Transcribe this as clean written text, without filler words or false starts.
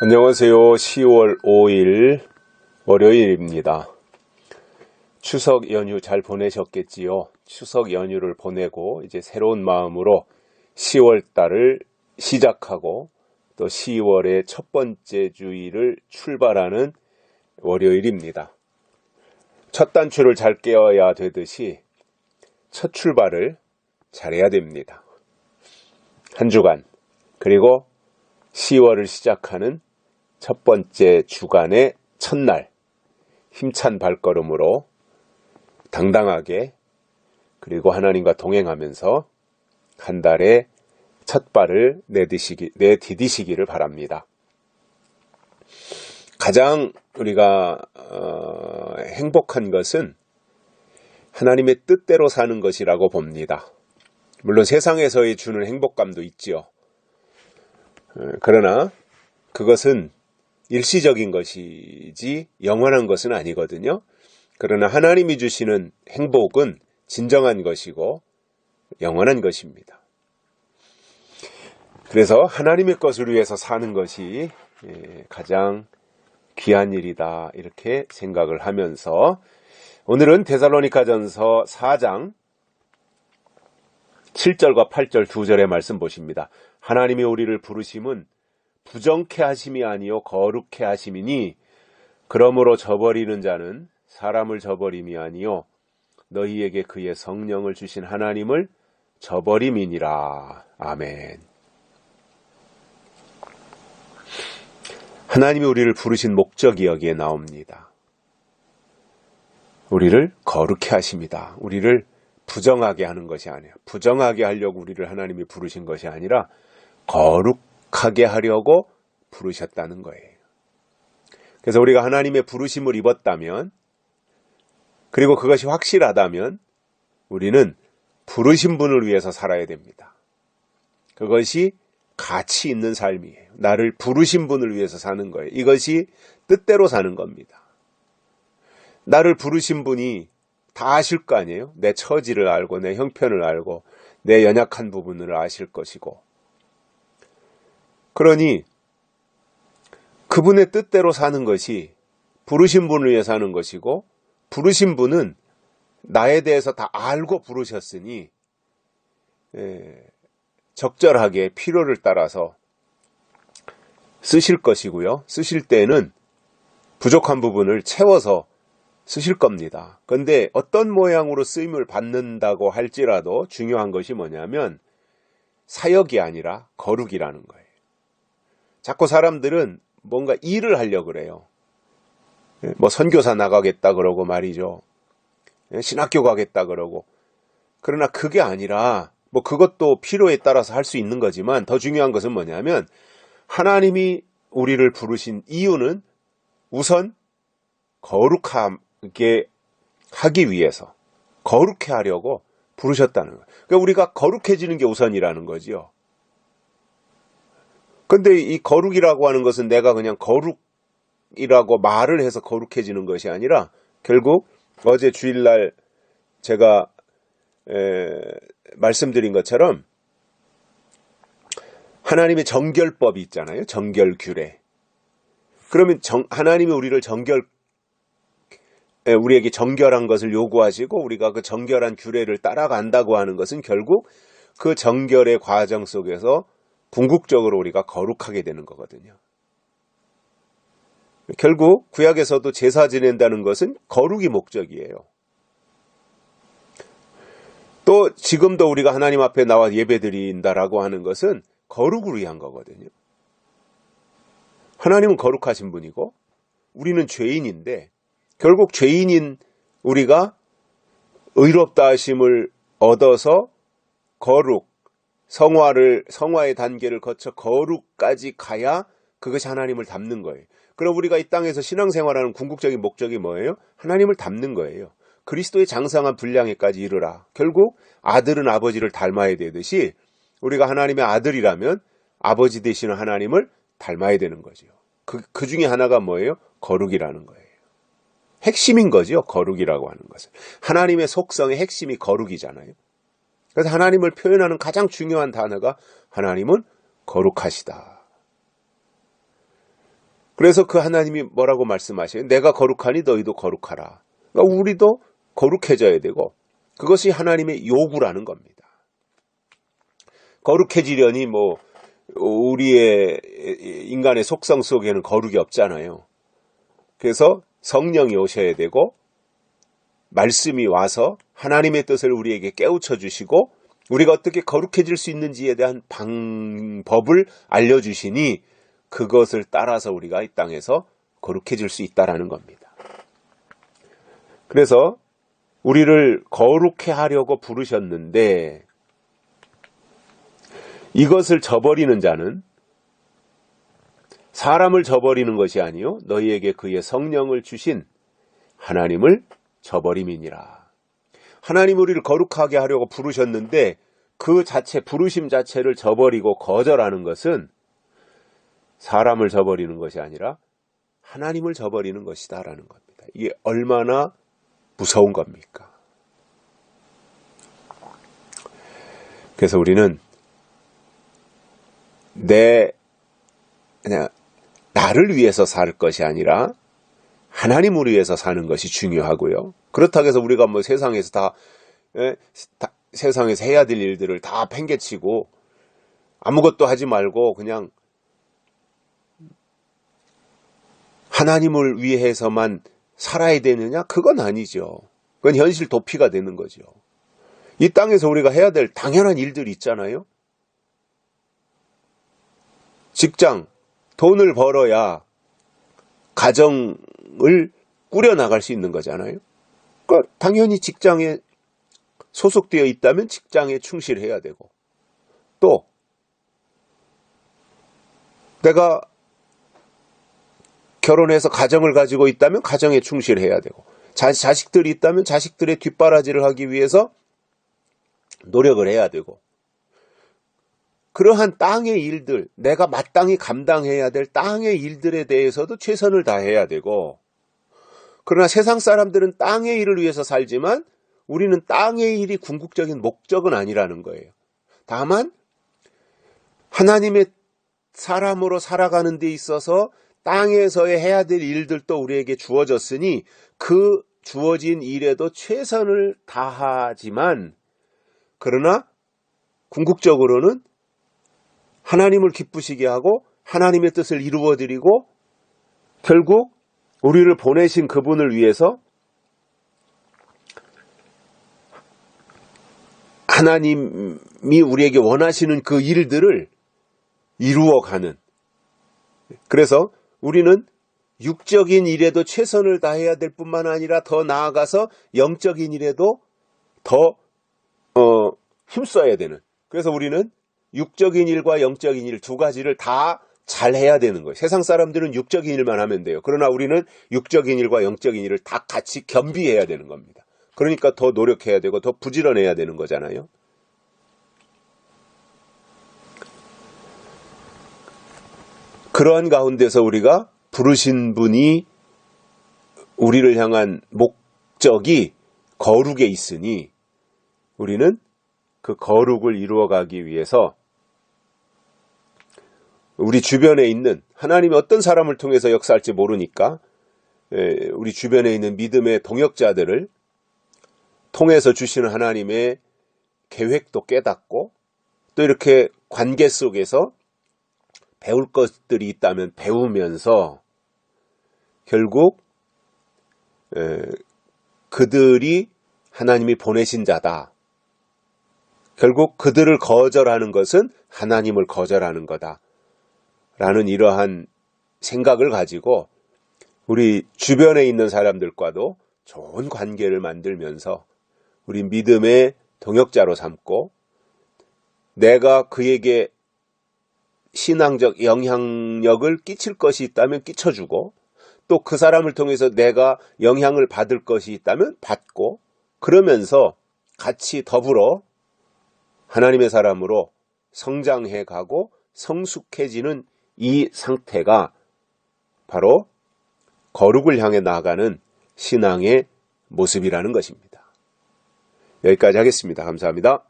안녕하세요. 10월 5일 월요일입니다. 추석 연휴 잘 보내셨겠지요? 추석 연휴를 보내고 이제 새로운 마음으로 10월 달을 시작하고 또 10월의 첫 번째 주일을 출발하는 월요일입니다. 첫 단추를 잘 깨어야 되듯이 첫 출발을 잘해야 됩니다. 한 주간 그리고 10월을 시작하는 첫 번째 주간의 첫날 힘찬 발걸음으로 당당하게 그리고 하나님과 동행하면서 한 달의 첫 발을 내디디시기를 바랍니다. 가장 우리가 행복한 것은 하나님의 뜻대로 사는 것이라고 봅니다. 물론 세상에서의 주는 행복감도 있지요. 그러나 그것은 일시적인 것이지 영원한 것은 아니거든요. 그러나 하나님이 주시는 행복은 진정한 것이고 영원한 것입니다. 그래서 하나님의 것을 위해서 사는 것이 가장 귀한 일이다 이렇게 생각을 하면서 오늘은 데살로니가전서 4장 7절과 8절 두 절의 말씀 보십니다. 하나님이 우리를 부르심은 부정케 하심이 아니요 거룩케 하심이니 그러므로 저버리는 자는 사람을 저버림이 아니요 너희에게 그의 성령을 주신 하나님을 저버림이니라. 아멘. 하나님이 우리를 부르신 목적이 여기에 나옵니다. 우리를 거룩케 하십니다. 우리를 부정하게 하는 것이 아니라 부정하게 하려고 우리를 하나님이 부르신 것이 아니라 거룩하게 하려고 부르셨다는 거예요. 그래서 우리가 하나님의 부르심을 입었다면 그리고 그것이 확실하다면 우리는 부르신 분을 위해서 살아야 됩니다. 그것이 가치 있는 삶이에요. 나를 부르신 분을 위해서 사는 거예요. 이것이 뜻대로 사는 겁니다. 나를 부르신 분이 다 아실 거 아니에요? 내 처지를 알고 내 형편을 알고 내 연약한 부분을 아실 것이고 그러니 그분의 뜻대로 사는 것이 부르신 분을 위해 사는 것이고 부르신 분은 나에 대해서 다 알고 부르셨으니 적절하게 필요를 따라서 쓰실 것이고요. 쓰실 때는 부족한 부분을 채워서 쓰실 겁니다. 그런데 어떤 모양으로 쓰임을 받는다고 할지라도 중요한 것이 뭐냐면 사역이 아니라 거룩이라는 거예요. 자꾸 사람들은 뭔가 일을 하려고 그래요. 뭐 선교사 나가겠다 그러고 말이죠. 신학교 가겠다 그러고. 그러나 그게 아니라 뭐 그것도 필요에 따라서 할 수 있는 거지만 더 중요한 것은 뭐냐면 하나님이 우리를 부르신 이유는 우선 거룩하게 하기 위해서 거룩해 하려고 부르셨다는 거예요. 그러니까 우리가 거룩해지는 게 우선이라는 거지요. 근데 이 거룩이라고 하는 것은 내가 그냥 거룩이라고 말을 해서 거룩해지는 것이 아니라 결국 어제 주일날 제가 말씀드린 것처럼 하나님의 정결법이 있잖아요. 정결규례. 그러면 하나님이 우리를 우리에게 정결한 것을 요구하시고 우리가 그 정결한 규례를 따라간다고 하는 것은 결국 그 정결의 과정 속에서 궁극적으로 우리가 거룩하게 되는 거거든요. 결국 구약에서도 제사 지낸다는 것은 거룩이 목적이에요. 또 지금도 우리가 하나님 앞에 나와 예배드린다라고 하는 것은 거룩을 위한 거거든요. 하나님은 거룩하신 분이고 우리는 죄인인데 결국 죄인인 우리가 의롭다 하심을 얻어서 거룩, 성화의 단계를 거쳐 거룩까지 가야 그것이 하나님을 닮는 거예요. 그럼 우리가 이 땅에서 신앙생활하는 궁극적인 목적이 뭐예요? 하나님을 닮는 거예요. 그리스도의 장성한 분량에까지 이르라. 결국 아들은 아버지를 닮아야 되듯이 우리가 하나님의 아들이라면 아버지 되시는 하나님을 닮아야 되는 거죠. 그 중에 하나가 뭐예요? 거룩이라는 거예요. 핵심인 거죠. 거룩이라고 하는 것은. 하나님의 속성의 핵심이 거룩이잖아요. 그래서 하나님을 표현하는 가장 중요한 단어가 하나님은 거룩하시다. 그래서 그 하나님이 뭐라고 말씀하셔요? 내가 거룩하니 너희도 거룩하라. 그러니까 우리도 거룩해져야 되고 그것이 하나님의 요구라는 겁니다. 거룩해지려니 뭐 우리의 인간의 속성 속에는 거룩이 없잖아요. 그래서 성령이 오셔야 되고 말씀이 와서 하나님의 뜻을 우리에게 깨우쳐 주시고 우리가 어떻게 거룩해질 수 있는지에 대한 방법을 알려주시니 그것을 따라서 우리가 이 땅에서 거룩해질 수 있다라는 겁니다. 그래서 우리를 거룩해 하려고 부르셨는데 이것을 저버리는 자는 사람을 저버리는 것이 아니요 너희에게 그의 성령을 주신 하나님을 저버림이니라. 하나님 우리를 거룩하게 하려고 부르셨는데 그 자체 부르심 자체를 저버리고 거절하는 것은 사람을 저버리는 것이 아니라 하나님을 저버리는 것이다라는 겁니다. 이게 얼마나 무서운 겁니까? 그래서 우리는 그냥 나를 위해서 살 것이 아니라 하나님을 위해서 사는 것이 중요하고요. 그렇다고 해서 우리가 뭐 세상에서 세상에서 해야 될 일들을 다 팽개치고 아무것도 하지 말고 그냥 하나님을 위해서만 살아야 되느냐? 그건 아니죠. 그건 현실 도피가 되는 거죠. 이 땅에서 우리가 해야 될 당연한 일들이 있잖아요. 직장, 돈을 벌어야 가정을 꾸려나갈 수 있는 거잖아요. 그러니까 당연히 직장에 소속되어 있다면 직장에 충실해야 되고 또 내가 결혼해서 가정을 가지고 있다면 가정에 충실해야 되고 자식들이 있다면 자식들의 뒷바라지를 하기 위해서 노력을 해야 되고 그러한 땅의 일들, 내가 마땅히 감당해야 될 땅의 일들에 대해서도 최선을 다해야 되고 그러나 세상 사람들은 땅의 일을 위해서 살지만 우리는 땅의 일이 궁극적인 목적은 아니라는 거예요. 다만 하나님의 사람으로 살아가는 데 있어서 땅에서의 해야 될 일들도 우리에게 주어졌으니 그 주어진 일에도 최선을 다하지만 그러나 궁극적으로는 하나님을 기쁘시게 하고 하나님의 뜻을 이루어드리고 결국 우리를 보내신 그분을 위해서 하나님이 우리에게 원하시는 그 일들을 이루어가는 그래서 우리는 육적인 일에도 최선을 다해야 될 뿐만 아니라 더 나아가서 영적인 일에도 더 힘써야 되는 그래서 우리는 육적인 일과 영적인 일 두 가지를 다 잘해야 되는 거예요. 세상 사람들은 육적인 일만 하면 돼요. 그러나 우리는 육적인 일과 영적인 일을 다 같이 겸비해야 되는 겁니다. 그러니까 더 노력해야 되고 더 부지런해야 되는 거잖아요. 그러한 가운데서 우리가 부르신 분이 우리를 향한 목적이 거룩에 있으니 우리는 그 거룩을 이루어가기 위해서 우리 주변에 있는 하나님이 어떤 사람을 통해서 역사할지 모르니까 우리 주변에 있는 믿음의 동역자들을 통해서 주시는 하나님의 계획도 깨닫고 또 이렇게 관계 속에서 배울 것들이 있다면 배우면서 결국 그들이 하나님이 보내신 자다. 결국 그들을 거절하는 것은 하나님을 거절하는 거다. 라는 이러한 생각을 가지고 우리 주변에 있는 사람들과도 좋은 관계를 만들면서 우리 믿음의 동역자로 삼고 내가 그에게 신앙적 영향력을 끼칠 것이 있다면 끼쳐주고 또 그 사람을 통해서 내가 영향을 받을 것이 있다면 받고 그러면서 같이 더불어 하나님의 사람으로 성장해 가고 성숙해지는 이 상태가 바로 거룩을 향해 나아가는 신앙의 모습이라는 것입니다. 여기까지 하겠습니다. 감사합니다.